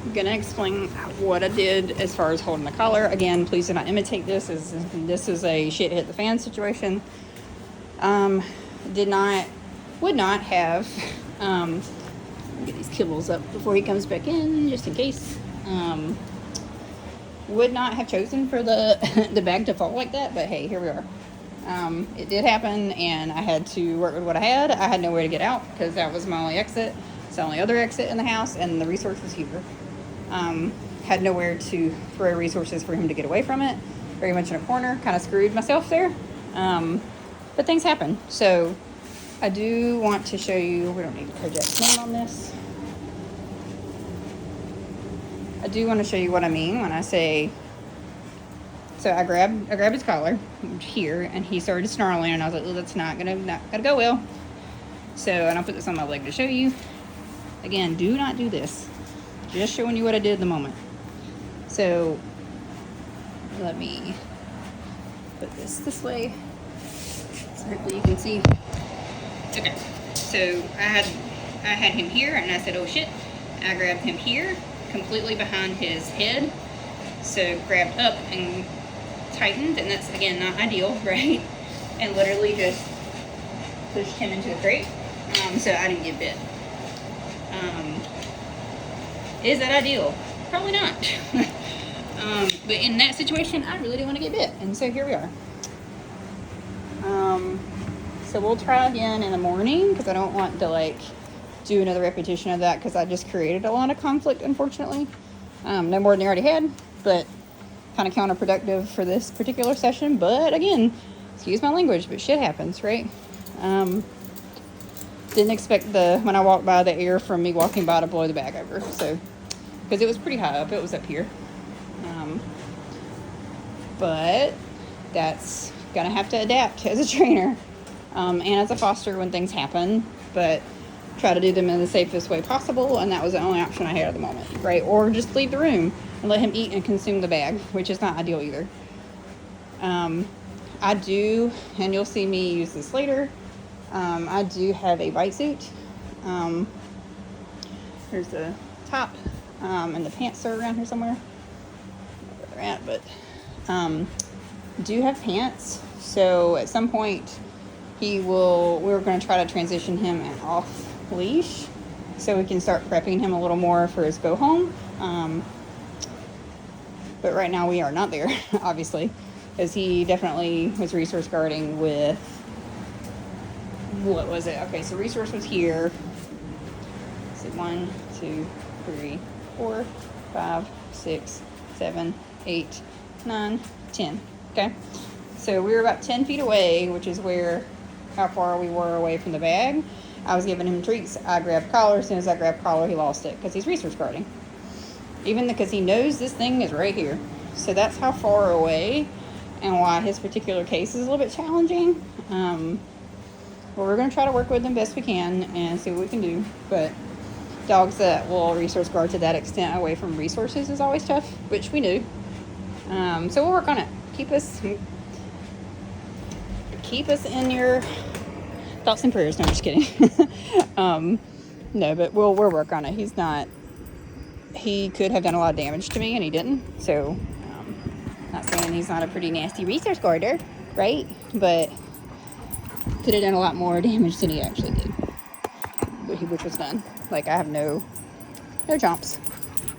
I'm gonna explain what I did as far as holding the collar. Again, please do not imitate this. This is a shit hit the fan situation. Would not have, get these kibbles up before he comes back in, just in case. Would not have chosen for the, the bag to fall like that, but hey, here we are. It did happen, and I had to work with what I had. I had nowhere to get out, because that was my only exit. It's the only other exit in the house, and the resource was here. Had nowhere to throw resources for him to get away from it. Very much in a corner, kind of screwed myself there. But things happen. So I do want to show you, we don't need to project name on this. I do want to show you what I mean when I say, so I grabbed his collar here, and he started snarling, and I was like, oh, that's not gonna go well. So, and I'll put this on my leg to show you. Again, do not do this. Just showing you what I did at the moment. So, let me put this way, so hopefully you can see. Okay, so I had him here, and I said, oh shit. I grabbed him here, completely behind his head. So grabbed up and tightened, and that's again not ideal, right? And literally just pushed him into a crate, so I didn't get bit. Is that ideal? Probably not. But in that situation, I really didn't want to get bit, and so here we are. So we'll try again in the morning, because I don't want to like do another repetition of that, because I just created a lot of conflict, unfortunately. No more than I already had, but kind of counterproductive for this particular session. But again, excuse my language, but shit happens, right? Didn't expect when I walked by, the air from me walking by to blow the bag over. So, because it was pretty high up, it was up here. But that's gonna have to adapt as a trainer, and as a foster when things happen, but try to do them in the safest way possible, and that was the only option I had at the moment, right? Or just leave the room and let him eat and consume the bag, which is not ideal either. I do, and you'll see me use this later, I do have a bite suit. Here's the top, and the pants are around here somewhere. I don't know where they're at, but do have pants. So at some point we're going to try to transition him off leash, so we can start prepping him a little more for his go home. But right now we are not there, obviously, because he definitely was resource guarding with, what was it? Okay, so resource was here. So 1, 2, 3, 4, 5, 6, 7, 8, 9, 10. Okay, so we were about 10 feet away, which is how far we were away from the bag. I was giving him treats. I grabbed collar. As soon as I grabbed collar, he lost it, because he's resource guarding. Even because he knows this thing is right here. So that's how far away, and why his particular case is a little bit challenging. But we're going to try to work with them best we can and see what we can do. But dogs that will resource guard to that extent away from resources is always tough, which we knew. So we'll work on it. Keep us in your thoughts and prayers. No, I'm just kidding. No, but we'll work on it. He could have done a lot of damage to me, and he didn't. So, not saying he's not a pretty nasty resource guarder, right? But could have done a lot more damage than he actually did, which was done. Like, I have no chomps.